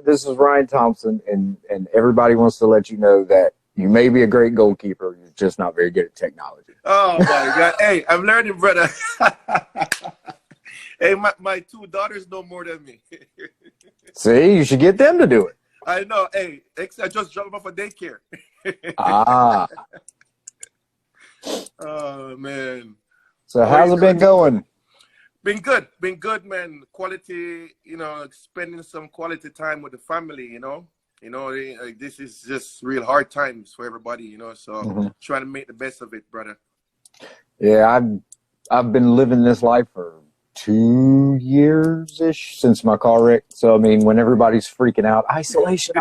this is Ryan Thompson, and everybody wants to let you know that you may be a great goalkeeper, you're just not very good at technology. Oh my God! Hey, I'm learning, brother. Hey, my two daughters know more than me. See, you should get them to do it. I know. Hey, I just dropped them off for daycare. Ah. Oh man. So how's it been going? Been good, man. Quality, spending some quality time with the family, like this is just real hard times for everybody, so trying to make the best of it, brother. Yeah, I've been living this life for 2 years-ish since my car wreck. So, I mean, when everybody's freaking out, isolation,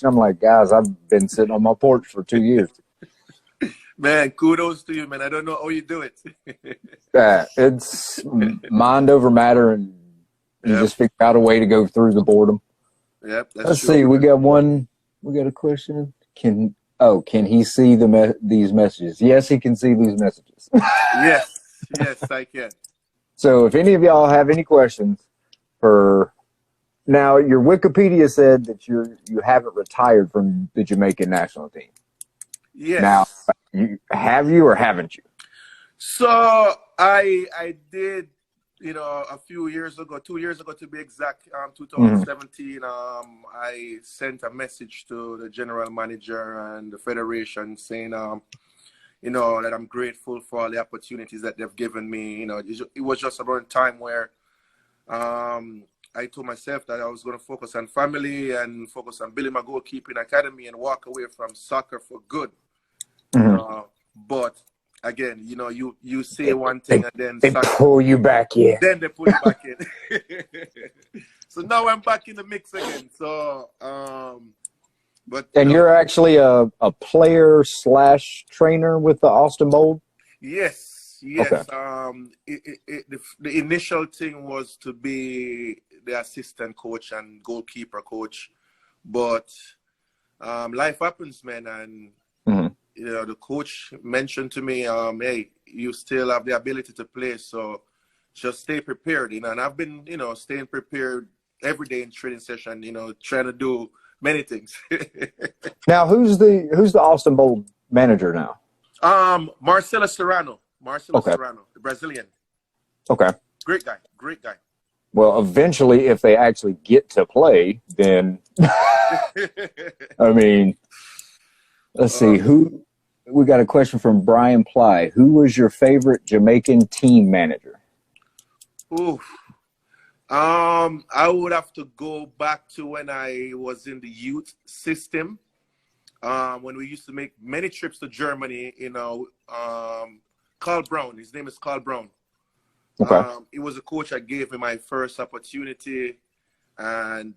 I'm like, guys, I've been sitting on my porch for 2 years. Man, kudos to you, man. I don't know how you do it. It's mind over matter, and you just figure out a way to go through the boredom. Yep, that's Let's true. see. We got a question. Can he see these messages? Yes, he can see these messages. Yes, I can. So if any of y'all have any questions now, your Wikipedia said that you haven't retired from the Jamaican national team. Yes. Now, have you or haven't you? So I did, a few years ago, 2 years ago to be exact, 2017, I sent a message to the general manager and the federation saying, that I'm grateful for all the opportunities that they've given me. It was just around a time where I told myself that I was going to focus on family and focus on building my goalkeeping academy and walk away from soccer for good. But again, you say one thing and then they pull you back in. Then they pull you back in. So now I'm back in the mix again. So, you're actually a player/trainer with the Austin Bold? Yes. Okay. The initial thing was to be the assistant coach and goalkeeper coach, but life happens, man, and the coach mentioned to me, hey, you still have the ability to play, so just stay prepared, and I've been, staying prepared every day in training session, trying to do many things. Now, who's the Austin Bold manager now? Marcelo Serrano, the Brazilian. Okay. Great guy. Well, eventually, if they actually get to play, then I mean, let's see we got a question from Brian Ply. Who was your favorite Jamaican team manager? I would have to go back to when I was in the youth system, when we used to make many trips to Germany. Carl Brown. His name is Carl Brown. Okay. He was a coach that gave me my first opportunity, and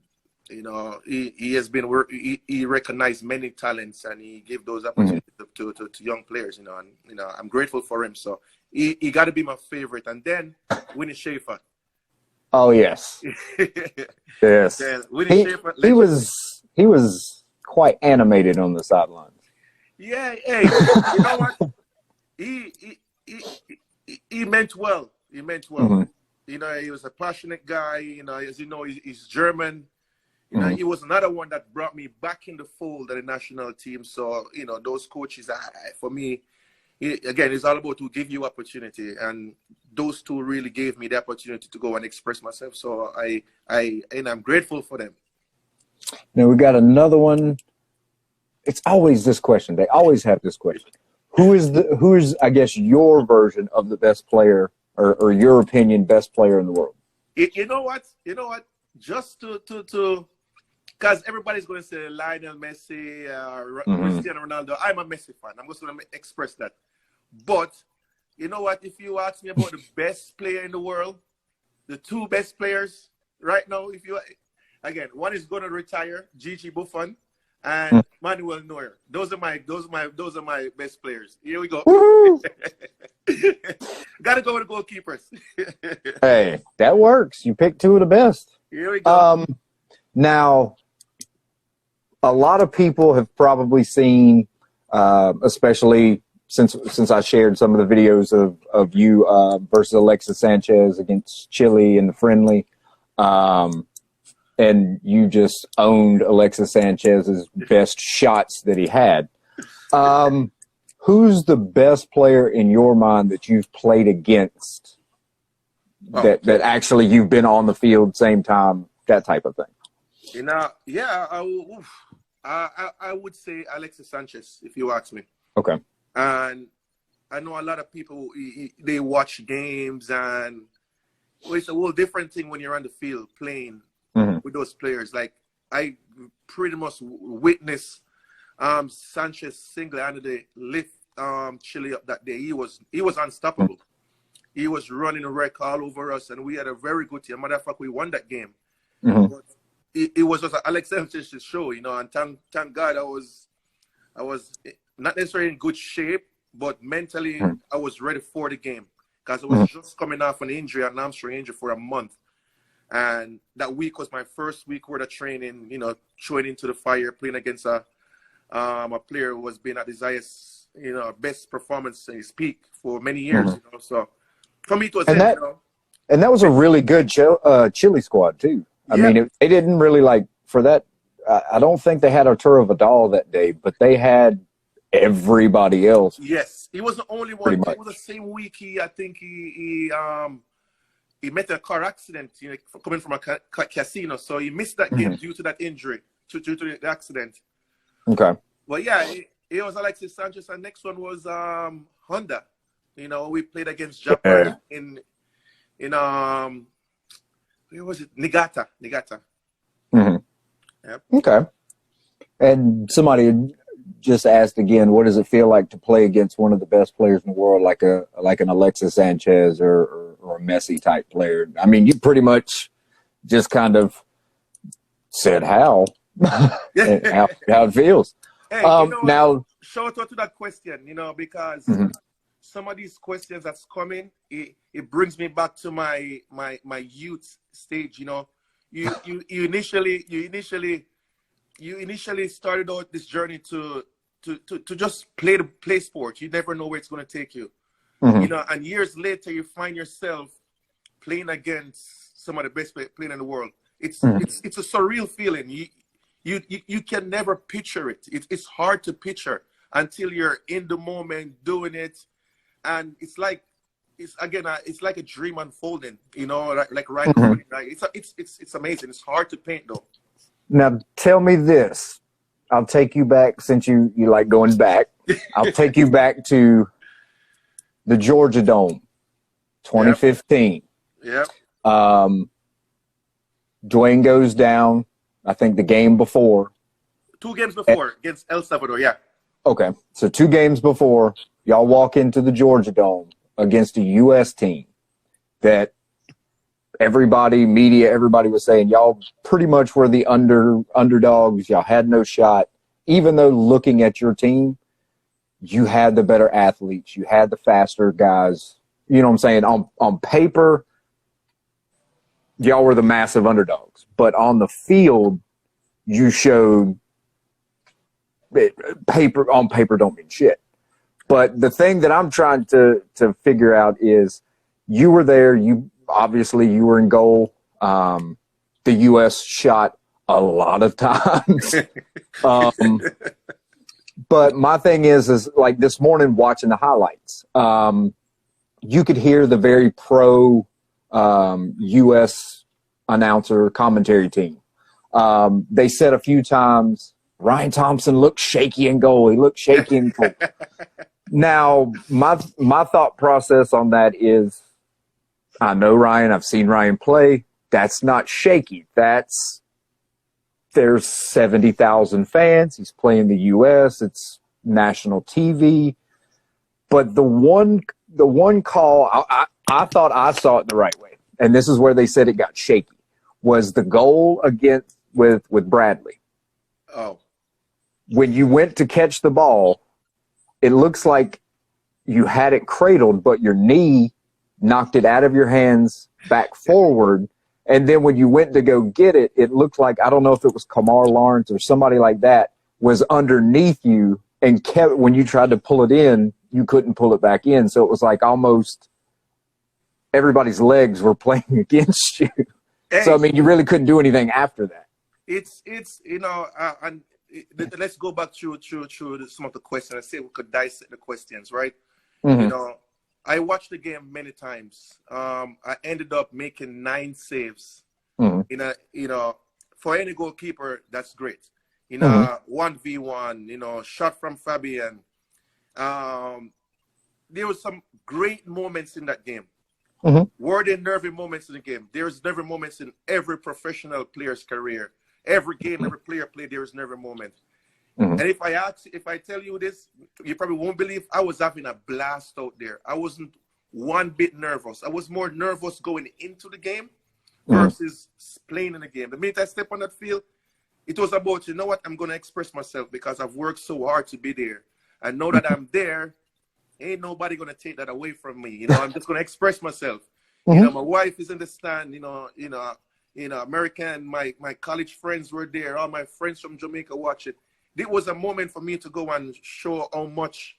he has been he recognized many talents, and he gave those opportunities to young players. And I'm grateful for him. So he got to be my favorite. And then Winnie Schaefer. Oh yes, yes. Winnie Schaefer. He was quite animated on the sidelines. Yeah. Hey, you know what? He meant well. He meant well. He was a passionate guy. As you know, he's German. He was another one that brought me back in the fold of the national team. So, those coaches, for me, again, it's all about to give you opportunity. And those two really gave me the opportunity to go and express myself. So I'm grateful for them. Now we got another one. It's always this question. They always have this question. Who is I guess your version of the best player or your opinion best player in the world? You know what? Just to because everybody's going to say Lionel Messi, Cristiano Ronaldo. I'm a Messi fan. I'm just going to express that. But you know what? If you ask me about the best player in the world, the two best players right now, one is going to retire, Gigi Buffon, and Manuel Neuer. Those are my best players. Here we go. Got to go with the goalkeepers. Hey, that works. You picked two of the best. Here we go. Now, a lot of people have probably seen, especially since I shared some of the videos of you versus Alexis Sanchez against Chile in the friendly. and you just owned Alexis Sanchez's best shots that he had. Who's the best player in your mind that you've played against that actually you've been on the field same time, that type of thing? You know, yeah, I would say Alexis Sanchez, if you ask me. Okay. And I know a lot of people, they watch games, and it's a whole different thing when you're on the field playing with those players. Like, I pretty much witnessed Sanchez single-handedly lift Chile up that day. He was unstoppable. He was running a wreck all over us, and we had a very good team. Matter of fact, we won that game. But it was just Alex Sanchez's show, you know, and thank God I was not necessarily in good shape, but mentally I was ready for the game, because I was just coming off an injury, an hamstring injury for a month. And that week was my first week worth of training, you know, throwing into the fire, playing against a player who was being at his highest, you know, best performance in his peak for many years, you know. So for me, it was and that was a really good Chile squad too. I mean, they didn't really for that. I don't think they had Arturo Vidal that day, but they had everybody else. Yes, he was the only one. It was the same week. He met a car accident, you know, coming from a casino. So he missed that game due to that injury, due to the accident. Okay. Well, yeah, it was Alexis Sanchez. And next one was Honda. You know, we played against Japan in where was it? Niigata. Yep. Okay. And somebody just asked again, what does it feel like to play against one of the best players in the world, like an Alexis Sanchez or a Messi type player? I mean, you pretty much just kind of said how it feels. Hey, you know, now shout out to that question, you know, because some of these questions that's coming, it brings me back to my youth stage. You know, you initially started out this journey to just play sport. You never know where it's going to take you. You know, and years later you find yourself playing against some of the best players in the world. It's a surreal feeling. You can never picture it. It's hard to picture until you're in the moment doing it, and it's like a dream unfolding. You know, like right now. It's amazing. It's hard to paint though. Now tell me this. I'll take you back, since you like going back. I'll take you back to the Georgia Dome, 2015. Yep. Dwayne goes down. I think the game before. 2 games before against El Salvador, yeah. Okay. So 2 games before, y'all walk into the Georgia Dome against a U.S. team that media, everybody was saying y'all pretty much were the underdogs. Y'all had no shot. Even though looking at your team, you had the better athletes. You had the faster guys. You know what I'm saying? On paper, y'all were the massive underdogs. But on the field, you showed on paper don't mean shit. But the thing that I'm trying to figure out is, you were there. You were in goal. The U.S. shot a lot of times. But my thing is like this morning watching the highlights, you could hear the very pro U.S. announcer commentary team. They said a few times, Ryan Thompson looked shaky in goal. He looked shaky in goal. Now, my thought process on that is, I know Ryan. I've seen Ryan play. That's not shaky. There's 70,000 fans. He's playing the U.S. It's national TV. But the one call, I thought I saw it the right way, and this is where they said it got shaky, was the goal with Bradley. Oh. When you went to catch the ball, it looks like you had it cradled, but your knee knocked it out of your hands back forward. And then when you went to go get it, it looked like, I don't know if it was Kamar Lawrence or somebody like that, was underneath you and kept, when you tried to pull it in, you couldn't pull it back in. So it was like almost everybody's legs were playing against you. So, I mean, you really couldn't do anything after that. It's let's go back through some of the questions. I say we could dissect the questions, right? Mm-hmm. You know, I watched the game many times. I ended up making 9 saves. Mm-hmm. For any goalkeeper, that's great. 1v1, shot from Fabian. There were some great moments in that game. Mm-hmm. Were there nervy moments in the game? There's nervy moments in every professional player's career. Every game, every player played, there is nervy moment. Mm-hmm. And if I tell you this, you probably won't believe I was having a blast out there. I wasn't one bit nervous. I was more nervous going into the game versus playing in the game. The minute I step on that field, it was about, you know what, I'm going to express myself because I've worked so hard to be there. I know that I'm there. Ain't nobody going to take that away from me. I'm just going to express myself. Mm-hmm. My wife is in the stand, American, my college friends were there. All my friends from Jamaica watch it. It was a moment for me to go and show how much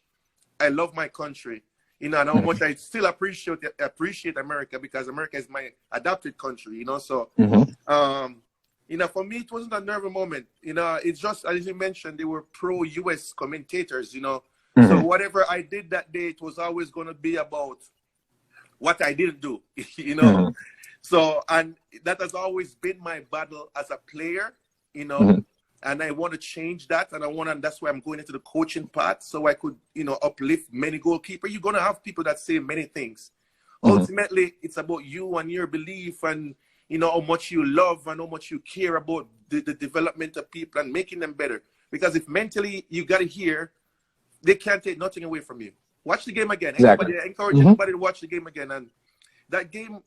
I love my country, and how much I still appreciate America because America is my adopted country, So, for me, it wasn't a nervous moment. It's just, as you mentioned, they were pro-U.S. commentators, So whatever I did that day, it was always going to be about what I didn't do, So, and that has always been my battle as a player, and I want to change that. And that's why I'm going into the coaching part so I could, uplift many goalkeepers. You're going to have people that say many things. Ultimately, it's about you and your belief and, how much you love and how much you care about the development of people and making them better. Because if mentally you got to hear, they can't take nothing away from you. Watch the game again. Exactly. I encourage everybody to watch the game again. And that game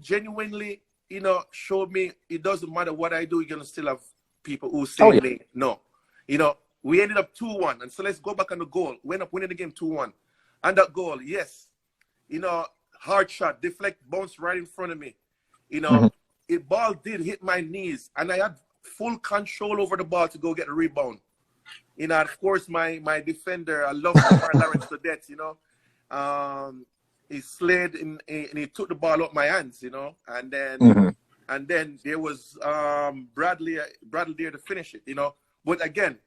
genuinely, showed me it doesn't matter what I do, you're going to still have people who say me. No. We ended up 2-1. And so let's go back on the goal. We ended up winning the game 2-1. And that goal, yes, hard shot, deflect, bounce right in front of me. The ball did hit my knees. And I had full control over the ball to go get the rebound. Of course, my defender, I love Lawrence to death, he slid and he took the ball out my hands, and then there was Bradley there to finish it, But again,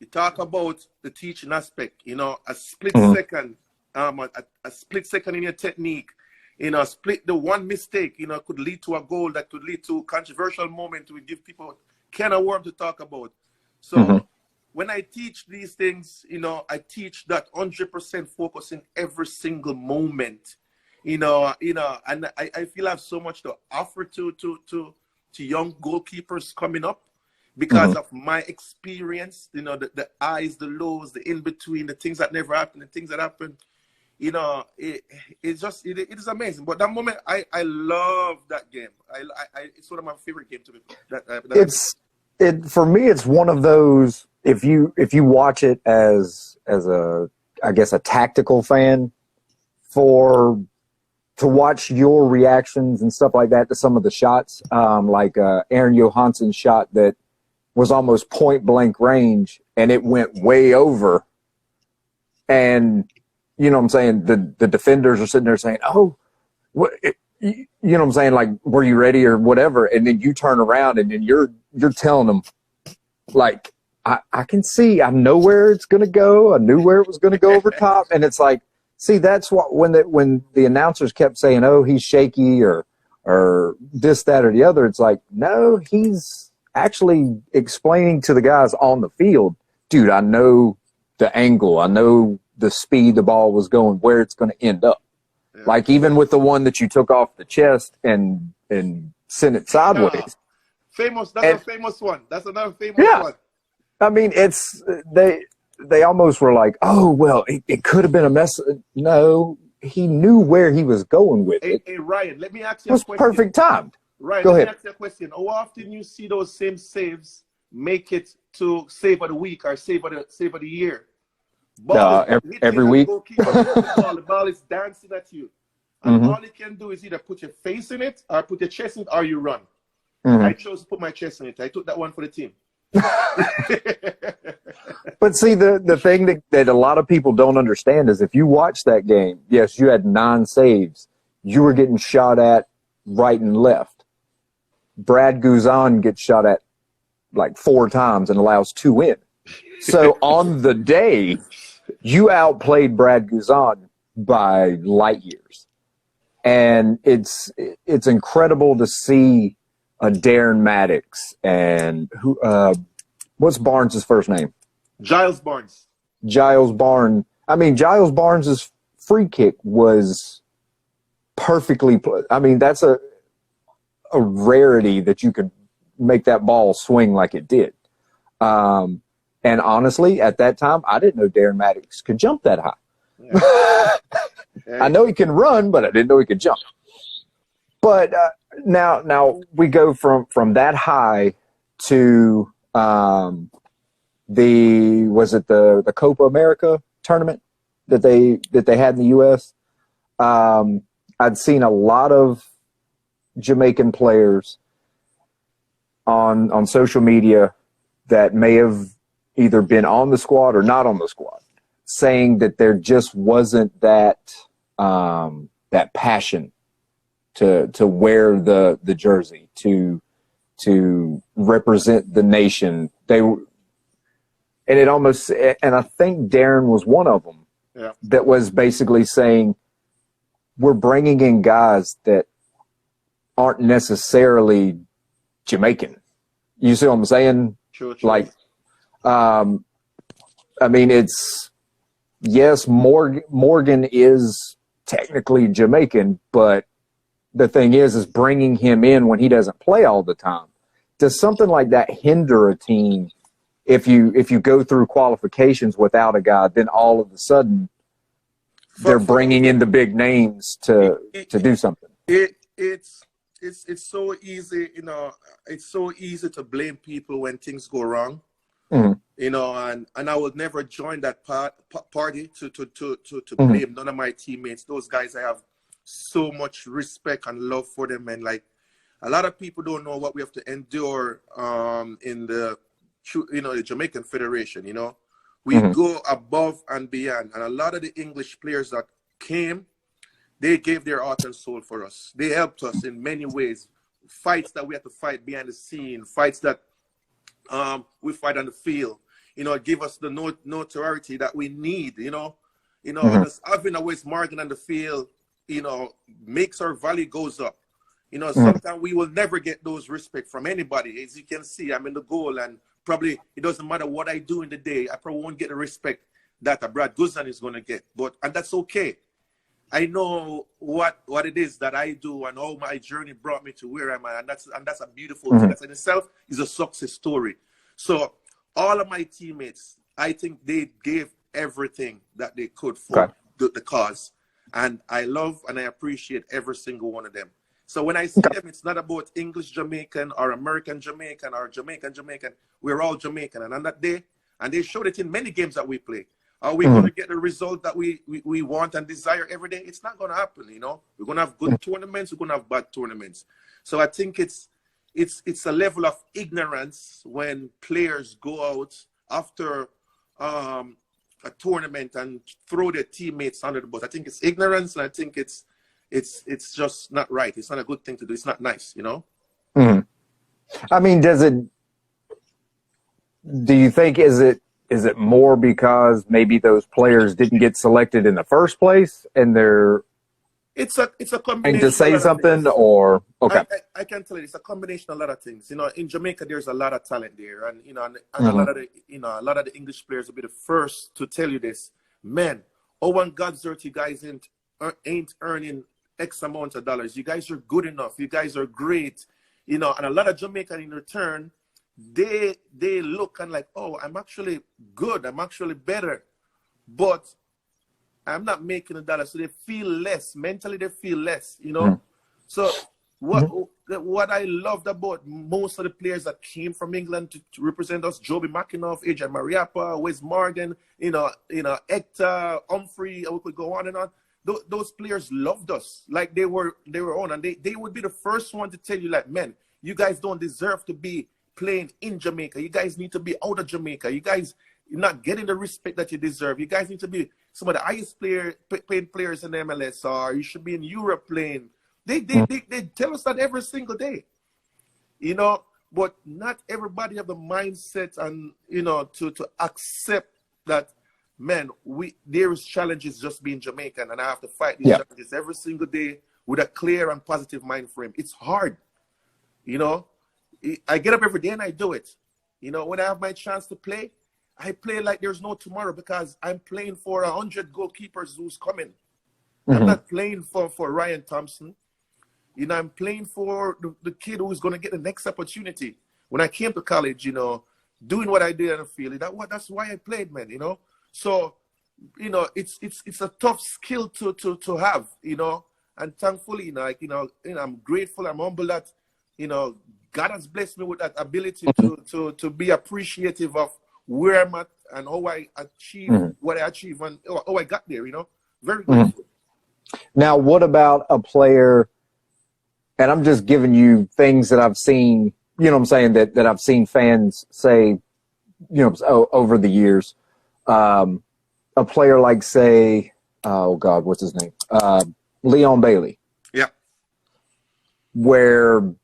you talk about the teaching aspect, a split second, a split second in your technique, split the one mistake, could lead to a goal that could lead to a controversial moment to give people can of worm to talk about. So when I teach these things, I teach that 100% focus in every single moment, and I feel I have so much to offer to young goalkeepers coming up because of my experience, the highs, the lows, the in-between, the things that never happen, the things that happen, it is amazing. But that moment, I love that game. It's one of my favorite games to be. For me, it's one of those. If you watch it as a tactical fan, to watch your reactions and stuff like that to some of the shots, like Aaron Johansson's shot that was almost point blank range and it went way over, and you know what I'm saying, the defenders are sitting there saying, "Oh, what?" You know what I'm saying, like, "Were you ready?" or whatever, and then you turn around and then you're telling them, like, I can see, I know where it's going to go. I knew where it was going to go over top. And it's like, see, that's what, when the announcers kept saying, "Oh, he's shaky," or this, that, or the other, it's like, no, he's actually explaining to the guys on the field, dude, I know the angle. I know the speed the ball was going, where it's going to end up. Yeah. Like, even with the one that you took off the chest and sent it sideways. Famous. That's a famous one. That's another famous one. I mean, it's they almost were like, "Oh, well, it could have been a mess." No, he knew where he was going with it. Hey, Ryan, let me ask you a question. It was perfect timed. Ryan, Go ahead. Let me ask you a question. How often you see those same saves make it to save of the week or save of the year? Every week. The ball is dancing at you. And all you can do is either put your face in it or put your chest in it or you run. I chose to put my chest in it. I took that one for the team. But see, the thing that a lot of people don't understand is if you watch that game, yes, you had 9 saves. You were getting shot at right and left. Brad Guzan gets shot at like 4 times and allows 2 in. So on the day, you outplayed Brad Guzan by light years. And it's incredible to see a Darren Maddox and what's Barnes' first name? Giles Barnes. Giles Barnes. I mean, Giles Barnes' free kick was perfectly. I mean, that's a rarity that you could make that ball swing like it did. And honestly, at that time, I didn't know Darren Maddox could jump that high. Yeah. I know he can run, but I didn't know he could jump. But now we go from that high to the Copa America tournament that they had in the U.S. I'd seen a lot of Jamaican players on social media that may have either been on the squad or not on the squad, saying that there just wasn't that passion to wear the jersey, to represent the nation. And I think Darren was one of them. Yeah. That was basically saying, we're bringing in guys that aren't necessarily Jamaican. You see what I'm saying? True. Like, I mean, yes, Morgan is technically Jamaican, but the thing is bringing him in when he doesn't play all the time. Does something like that hinder a team if you go through qualifications without a guy, then all of a sudden they're bringing in the big names to do something? It's so easy, it's so easy to blame people when things go wrong. Mm-hmm. And I will never join that party to blame none of my teammates. Those guys, I have so much respect and love for them, and like a lot of people don't know what we have to endure in the Jamaican Federation. We go above and beyond, and a lot of the English players that came, they gave their heart and soul for us. They helped us in many ways. Fights that we had to fight behind the scene, fights that we fight on the field, give us the notoriety that we need, just having a West Morgan on the field, makes our value goes up. Sometimes we will never get those respect from anybody. As you can see, I'm in the goal, and probably it doesn't matter what I do in the day, I probably won't get the respect that a Brad Guzan is going to get. And that's okay. I know what it is that I do and how my journey brought me to where I'm at, and that's a beautiful thing. That in itself is a success story. So all of my teammates, I think they gave everything that they could for the cause, and I love and I appreciate every single one of them. So when I see them, it's not about English Jamaican or American Jamaican or Jamaican. We're all Jamaican, and on that day, and they showed it in many games that we play. Are we going to get the result that we want and desire every day? It's not going to happen, We're going to have good tournaments. We're going to have bad tournaments. So I think it's a level of ignorance when players go out after a tournament and throw their teammates under the bus. I think it's ignorance, and I think it's just not right. It's not a good thing to do. It's not nice, I mean, do you think is it more because maybe those players didn't get selected in the first place and they're it's a combination to say something, or I can tell you it's a combination of a lot of things. In Jamaica there's a lot of talent there, and a lot of the English players will be the first to tell you this. Man, on God's earth, you guys ain't earning X amount of dollars. You guys are good enough. You guys are great. And a lot of Jamaican in return, they look and like, oh, I'm actually good. I'm actually better. But I'm not making a dollar. So they feel less. Mentally, they feel less, So what I loved about most of the players that came from England to represent us, Joby McInnough, AJ Mariappa, Wes Morgan, Hector, Humphrey, we could go on and on. Those players loved us like they were on, and they would be the first one to tell you, like, man, you guys don't deserve to be playing in Jamaica. You guys need to be out of Jamaica. You guys, you're not getting the respect that you deserve. You guys need to be some of the highest paid players in the MLS, or you should be in Europe playing. They tell us that every single day. you know, but not everybody have the mindset and, you know, to accept that, man, there is challenges just being Jamaican, and I have to fight these challenges every single day with a clear and positive mind frame. It's hard, you know. I get up every day and I do it. You know, when I have my chance to play, I play like there's no tomorrow because I'm playing for 100 goalkeepers who's coming. I'm not playing for Ryan Thompson. You know, I'm playing for the kid who's going to get the next opportunity. When I came to college, you know, doing what I did on the field, that's why I played, man, you know. So, you know, it's a tough skill to have, you know. And thankfully, I'm grateful, I'm humble that, you know, God has blessed me with that ability to be appreciative of where I'm at and how I achieve what I achieve and how I got there, you know. Very grateful. Now, what about a player, and I'm just giving you things that I've seen, you know what I'm saying, that I've seen fans say, you know, over the years. A player like, say, oh, God, what's his name? Leon Bailey. Yeah. Where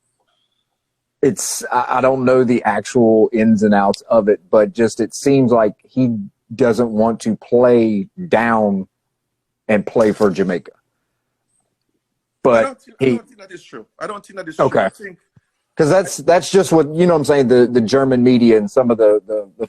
it's, I don't know the actual ins and outs of it, but just it seems like he doesn't want to play down and play for Jamaica. But I don't think that is true. I don't think that is true. Okay. I think because that's just what, you know what I'm saying, the German media and some of the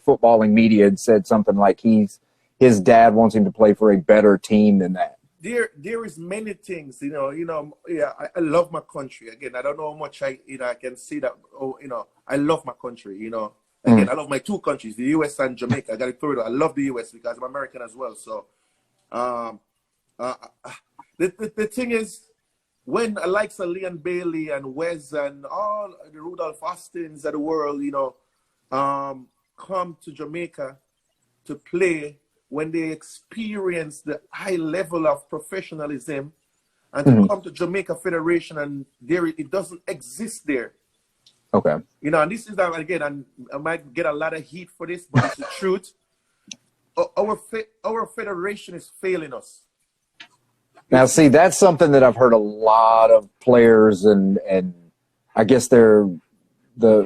footballing media had said something like his dad wants him to play for a better team than that. There is many things, you know, yeah, I love my country. Again, I don't know how much I can say that, you know, I love my country, you know. Again, I love my two countries, the US and Jamaica. I got to throw it out. I love the US because I'm American as well. So, the thing is, when the likes of Leon Bailey and Wes and all the Rudolph Austins of the world, you know, come to Jamaica to play, when they experience the high level of professionalism, and to come to Jamaica Federation and it doesn't exist there. Okay. You know, and this is, again, and I might get a lot of heat for this, but it's the truth. Our federation is failing us. Now, see, that's something that I've heard a lot of players and I guess they're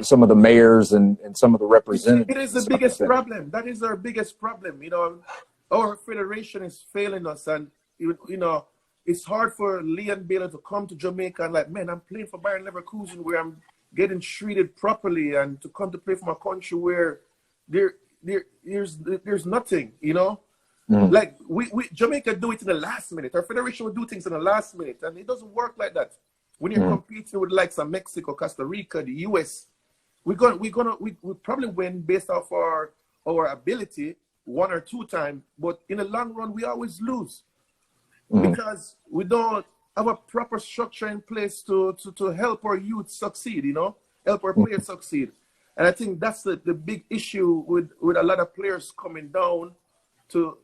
some of the mayors and some of the representatives. It is the biggest problem. That is our biggest problem. You know, our federation is failing us, and you know, it's hard for Leon Bailey to come to Jamaica and like, man, I'm playing for Bayern Leverkusen where I'm getting treated properly, and to come to play for my country where there's nothing, you know. Like we Jamaica do it in the last minute. Our federation will do things in the last minute, and it doesn't work like that. When you're competing with likes of Mexico, Costa Rica, the US, we probably win based off our ability one or two times, but in the long run we always lose because we don't have a proper structure in place to help our youth succeed, you know, help our players succeed. And I think that's the big issue with a lot of players coming down to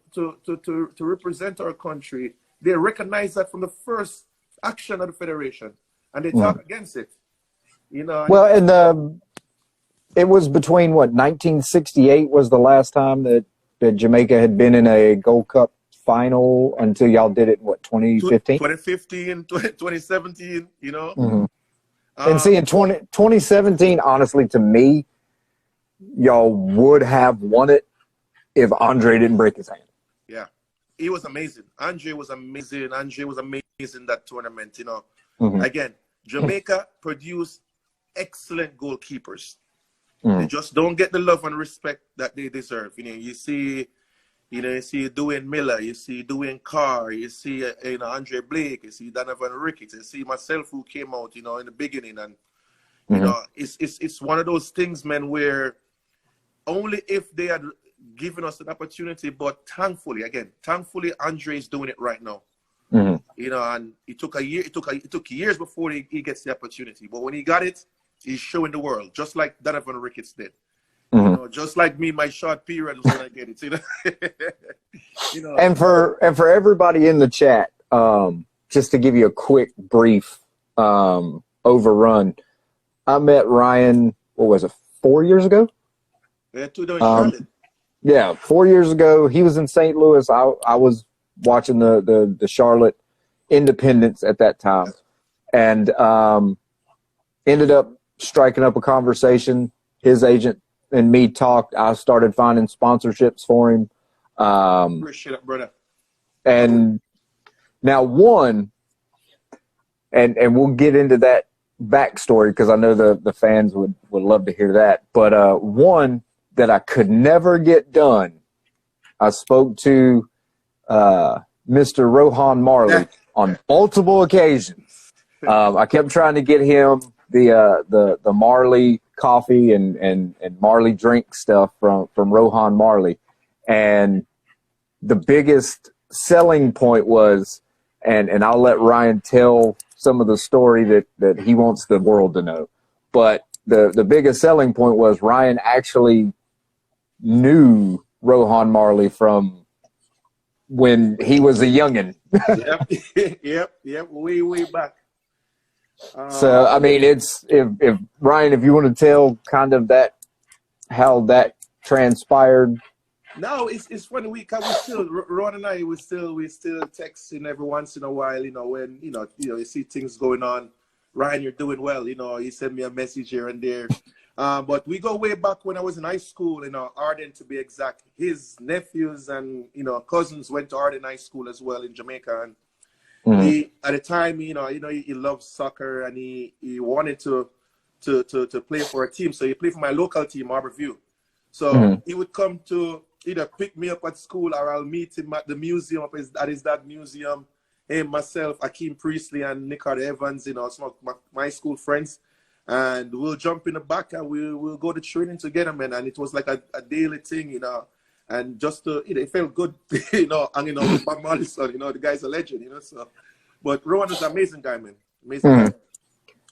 represent our country. They recognize that from the first action of the federation, and they talk against it. You know. Well, and it was between 1968 was the last time that Jamaica had been in a Gold Cup final until y'all did it in 2015? 2015, 2017, you know. And see, in 2017, honestly, to me, y'all would have won it if Andre didn't break his hand. Yeah, he was amazing. Andre was amazing that tournament, you know. Again, Jamaica produced excellent goalkeepers. They just don't get the love and respect that they deserve. You know, you see Dwayne Miller, you see Dwayne Carr, you see Andre Blake, you see Donovan Ricketts, you see myself who came out, you know, in the beginning, and you know, it's one of those things, man, where only if they had given us an opportunity, but thankfully, Andre is doing it right now. You know, and it took years before he gets the opportunity, but when he got it, he's showing the world, just like Donovan Ricketts did. You know, just like me, my short period was when I get it. You know, you know. And for everybody in the chat, just to give you a quick brief overrun, I met Ryan. What was it? 4 years ago? Yeah, Charlotte. Yeah, 4 years ago. He was in St. Louis. I was watching the Charlotte Independence at that time, and ended up striking up a conversation. His agent and me talked. I started finding sponsorships for him. Appreciate it, brother. And now and we'll get into that backstory because I know the fans would love to hear that. But one that I could never get done, I spoke to Mr. Rohan Marley on multiple occasions. I kept trying to get him the Marley coffee and Marley drink stuff from Rohan Marley. And the biggest selling point was, and I'll let Ryan tell some of the story that he wants the world to know. But the biggest selling point was Ryan actually knew Rohan Marley from when he was a youngin'. Yep. Way back. So I mean, it's if Ryan, if you want to tell kind of how that transpired. No, it's funny. We still, Ron and I, we still texting every once in a while. When you see things going on. Ryan, you're doing well. He sent me a message here and there. But we go way back when I was in high school. Arden to be exact. His nephews and cousins went to Arden High School as well in Jamaica. And he, at the time, he loved soccer and he wanted to play for a team. So he played for my local team, Harborview. So he would come to either pick me up at school or I'll meet him at the museum, at his dad museum. Him, myself, Akeem Priestley, and Nickard Evans, some of my school friends. And we'll jump in the back and we'll go to training together, man. And it was like a daily thing, And just to, it felt good, hanging out with Bob Marley's son, the guy's a legend, So, but Rowan is an amazing guy, man. Amazing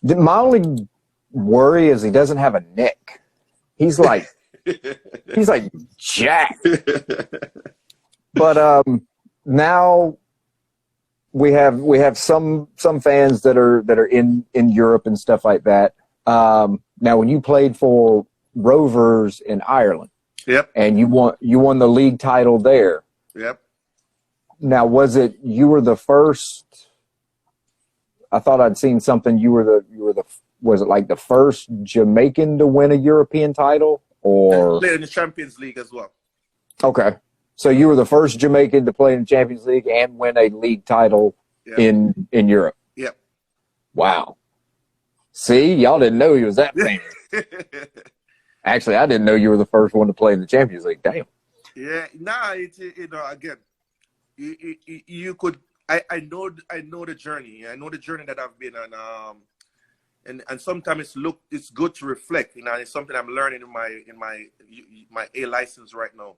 guy. My only worry is he doesn't have a neck. He's like jacked. But now we have some fans that are in Europe and stuff like that. Now, when you played for Rovers in Ireland, yep, and you won the league title there, yep. Now, was it you were the first? I thought I'd seen something. You were the was it like the first Jamaican to win a European title? Or played in the Champions League as well. Okay. So you were the first Jamaican to play in the Champions League and win a league title in Europe. Yep. Wow. See, y'all didn't know he was that famous. Actually, I didn't know you were the first one to play in the Champions League. Damn. Yeah. Nah, again, you could. I know the journey. I know the journey that I've been on. And sometimes it's good to reflect. It's something I'm learning in my A license right now.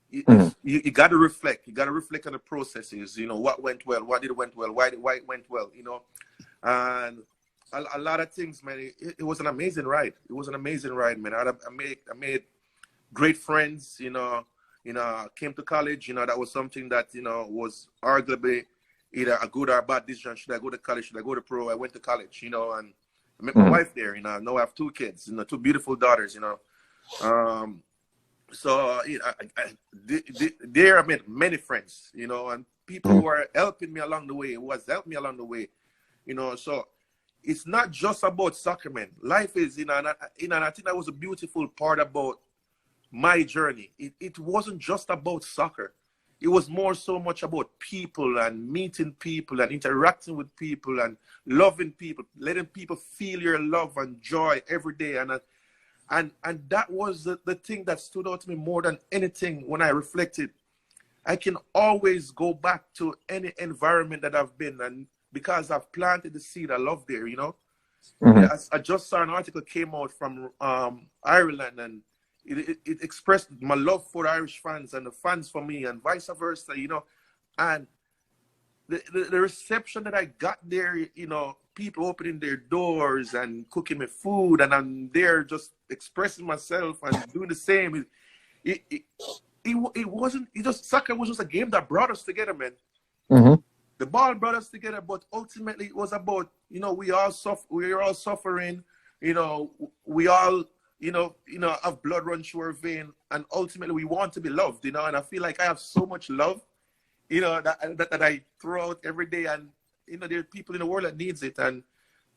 You got to reflect. You got to reflect on the processes. What went well, what did went well, why it went well. And a lot of things, man. It was an amazing ride. It was an amazing ride, man. I made great friends. Came to college. That was something that was arguably either a good or a bad decision. Should I go to college? Should I go to pro? I went to college. And I met my wife there. Now I have two kids. Two beautiful daughters. So there I made many friends. And people who are helping me along the way. Helped me along the way. So it's not just about soccer, man. Life is, and I think that was a beautiful part about my journey. It wasn't just about soccer. It was so much about people and meeting people and interacting with people and loving people, letting people feel your love and joy every day. And that was the thing that stood out to me more than anything when I reflected. I can always go back to any environment that I've been, and because I've planted the seed I love there, I just saw an article came out from Ireland, and it expressed my love for the Irish fans and the fans for me and vice versa, and the reception that I got there, people opening their doors and cooking me food, and I'm there just expressing myself and doing the same. Soccer was just a game that brought us together, man. The ball brought us together, but ultimately it was about, we are all suffering, we all, have blood run through our vein, and ultimately we want to be loved, and I feel like I have so much love, that I throw out every day, and, there are people in the world that needs it, and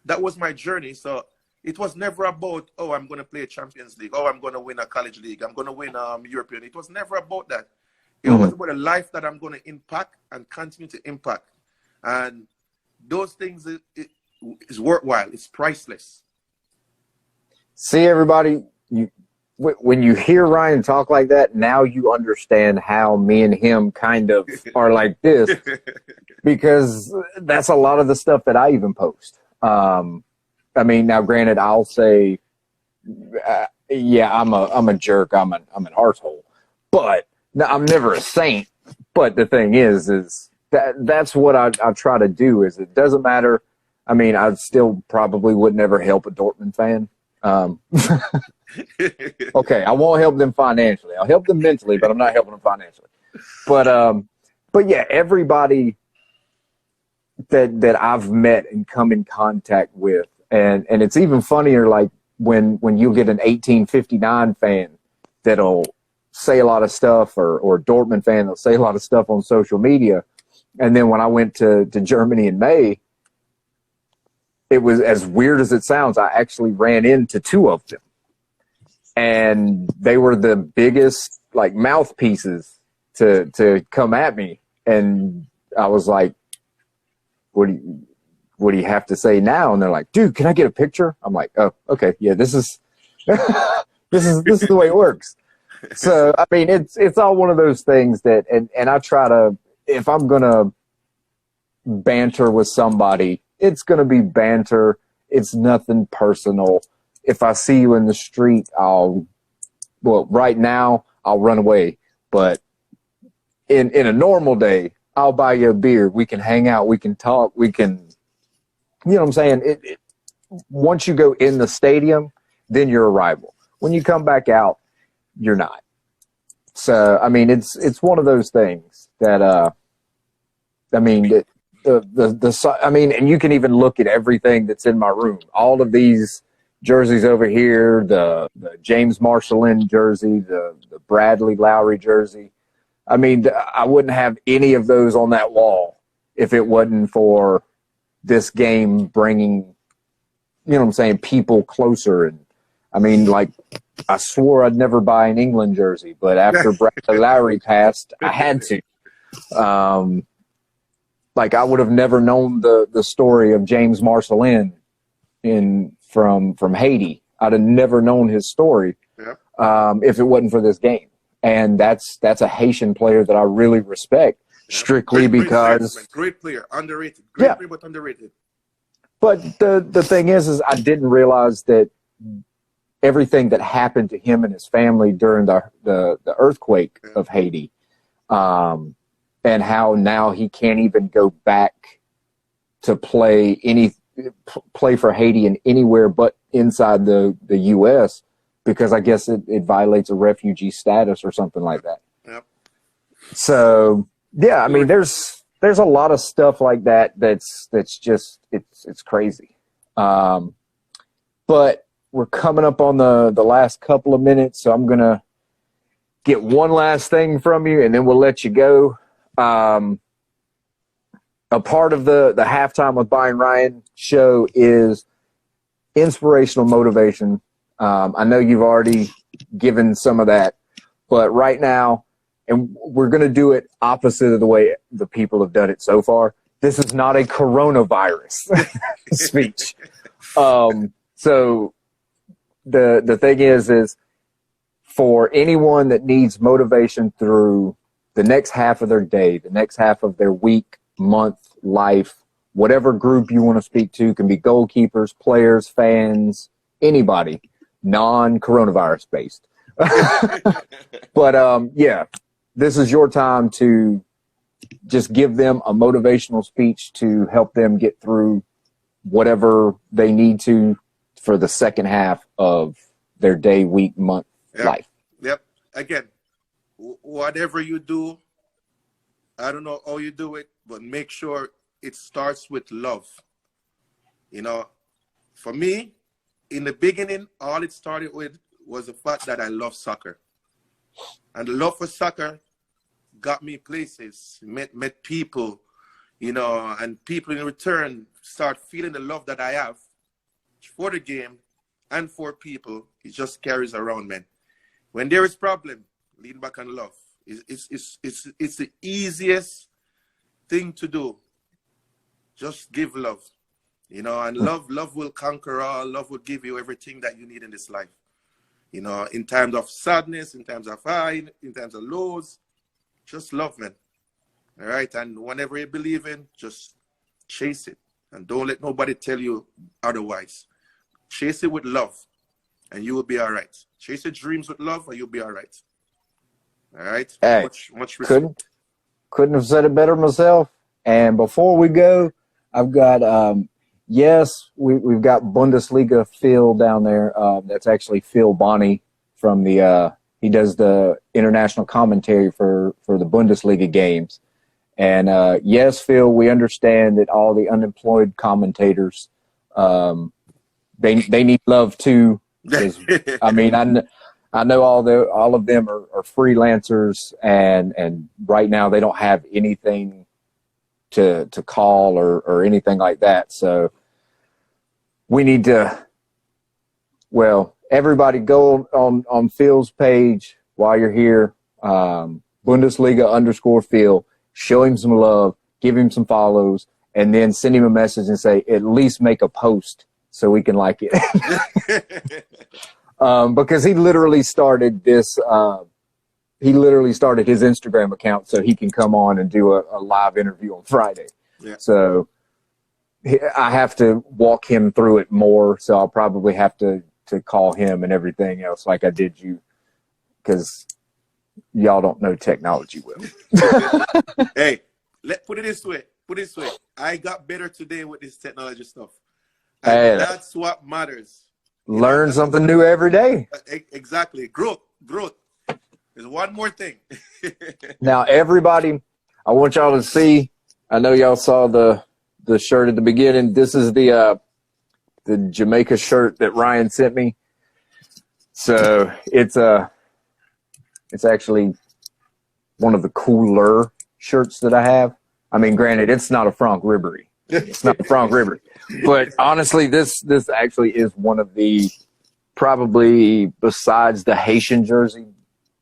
that was my journey. So It was never about, oh, I'm going to play a Champions League. Oh, I'm going to win a college league. I'm going to win European. It was never about that. It was about a life that I'm going to impact and continue to impact. And those things is worthwhile. It's priceless. See, everybody, when you hear Ryan talk like that, now you understand how me and him kind of are like this, because that's a lot of the stuff that I even post. I mean, now granted, I'll say, yeah, I'm a jerk. I'm an arsehole, but I'm never a saint. But the thing is that's what I try to do. Is it doesn't matter. I mean, I still probably would never help a Dortmund fan. Okay, I won't help them financially. I'll help them mentally, but I'm not helping them financially. But yeah, everybody that I've met and come in contact with, and it's even funnier, like when you get an 1859 fan that'll say a lot of stuff, or Dortmund fan that'll say a lot of stuff on social media, and then when I went to Germany in May, it was as weird as it sounds. I actually ran into two of them, and they were the biggest like mouthpieces to come at me, and I was like, what do you have to say now? And they're like, dude, can I get a picture? I'm like, oh, okay, yeah, this is this is the way it works. So I mean, it's all one of those things that, and I try to, if I'm gonna banter with somebody, it's gonna be banter. It's nothing personal. If I see you in the street, right now I'll run away. But in a normal day, I'll buy you a beer. We can hang out. We can talk. We can, you know what I'm saying? Once you go in the stadium, then you're a rival. When you come back out, you're not. So, I mean, it's one of those things that, I mean, I mean, and you can even look at everything that's in my room. All of these jerseys over here, the James Marshall jersey, the Bradley Lowry jersey. I mean, I wouldn't have any of those on that wall if it wasn't for this game bringing, you know what I'm saying, people closer. And I mean, like, I swore I'd never buy an England jersey, but after Bradley Lowry passed, I had to. Like, I would have never known the story of James Marshall from Haiti. I'd have never known his story if it wasn't for this game. And that's a Haitian player that I really respect, strictly because great player, underrated, great player, but underrated. But the thing is I didn't realize that everything that happened to him and his family during the earthquake of Haiti, and how now he can't even go back to play for Haiti in anywhere but inside the U.S. because I guess it violates a refugee status or something like that. Yep. So yeah, I mean, there's a lot of stuff like that that's just it's crazy. But we're coming up on the last couple of minutes, so I'm gonna get one last thing from you, and then we'll let you go. A part of the Halftime with Bayern Ryan show is inspirational motivation. I know you've already given some of that, but right now, and we're going to do it opposite of the way the people have done it so far. This is not a coronavirus speech. So the thing is for anyone that needs motivation through the next half of their day, the next half of their week, month, life, whatever group you want to speak to, can be goalkeepers, players, fans, anybody, non-coronavirus based. But yeah, this is your time to just give them a motivational speech to help them get through whatever they need to for the second half of their day, week, month, life. Yep. Again, whatever you do, I don't know how you do it, but make sure it starts with love. You know, for me, in the beginning, all it started with was the fact that I love soccer. And the love for soccer got me places, met people, you know, and people in return start feeling the love that I have for the game and for people, he just carries around, man. When there is problem, lean back and love. It's the easiest thing to do. Just give love, you know, and love will conquer all. Love will give you everything that you need in this life. You know, in times of sadness, in times of high, in times of lows, just love, man. All right, and whenever you believe in, just chase it, and don't let nobody tell you otherwise. Chase it with love, and you will be all right. Chase your dreams with love, and you'll be all right. All right. Hey, much respect. Couldn't have said it better myself. And before we go, I've got we've got Bundesliga Phil down there. That's actually Phil Bonney from the he does the international commentary for the Bundesliga games. And yes, Phil, we understand that all the unemployed commentators they need love too. I mean, I know all of them are freelancers, and right now they don't have anything to call or anything like that. So we need to, everybody go on Phil's page while you're here, Bundesliga_Phil, show him some love, give him some follows, and then send him a message and say, at least make a post so we can like it. Because he literally started this, he literally started his Instagram account so he can come on and do a live interview on Friday. Yeah. So I have to walk him through it more. So I'll probably have to call him and everything else like I did you, because y'all don't know technology well. Hey, put it this way. I got better today with this technology stuff. And that's what matters. Learn something new every day. Exactly. Growth. There's one more thing. Now, everybody, I want y'all to see. I know y'all saw the shirt at the beginning. This is the Jamaica shirt that Ryan sent me. So it's actually one of the cooler shirts that I have. I mean, granted, it's not a Franck Ribéry. It's not a Franck Ribéry. But honestly, this actually is one of the, probably besides the Haitian jersey,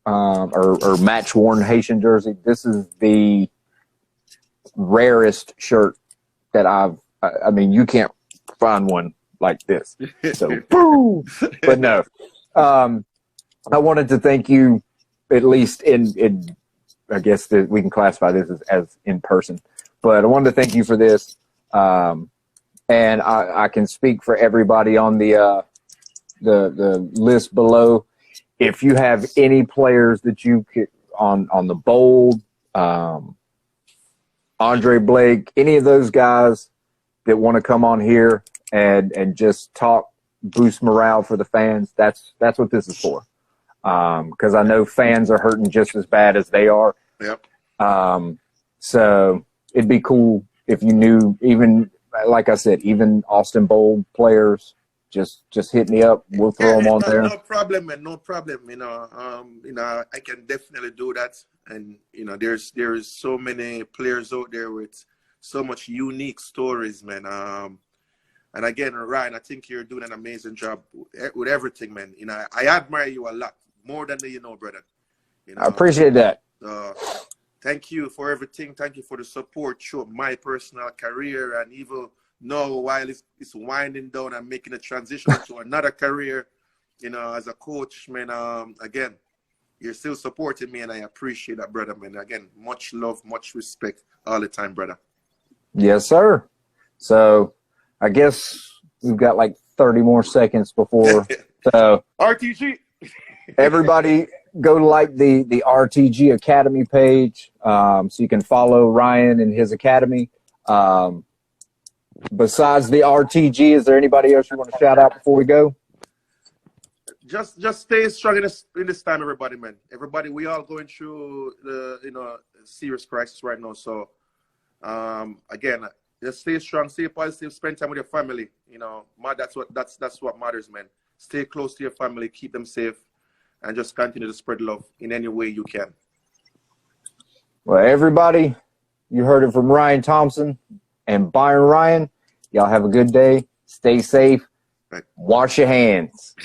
or match-worn Haitian jersey, this is the rarest shirt that I mean, you can't find one like this. So, boo! But no. I wanted to thank you, at least in I guess that we can classify this as in person. But I wanted to thank you for this. And I can speak for everybody on the list below. If you have any players that you could on the bold, Andre Blake, any of those guys that want to come on here and just talk, boost morale for the fans, that's what this is for. Because I know fans are hurting just as bad as they are. Yep. So it'd be cool if you knew, even like I said, even Austin Bold players. Just hit me up. We'll throw them on there. No problem, man. No problem. You know, I can definitely do that. And there's so many players out there with so much unique stories, man. And again, Ryan, I think you're doing an amazing job with everything, man. I admire you a lot, more than brother. I appreciate that. Thank you for everything. Thank you for the support through my personal career, and even now, while it's winding down and making a transition to another career, as a coach, man, again, you're still supporting me, and I appreciate that, brother, man. Again, much love, much respect all the time, brother. Yes, sir. So I guess we've got like 30 more seconds before. So RTG. Everybody go like the RTG Academy page, so you can follow Ryan and his academy. Besides the RTG, is there anybody else you want to shout out before we go? Just stay strong in this time, everybody, man. Everybody, we all going through the serious crisis right now. So again, just stay strong, stay positive, spend time with your family. That's what matters, man. Stay close to your family, keep them safe, and just continue to spread love in any way you can. Well, everybody, you heard it from Ryan Thompson and Bayern Ryan. Y'all have a good day. Stay safe. Wash your hands.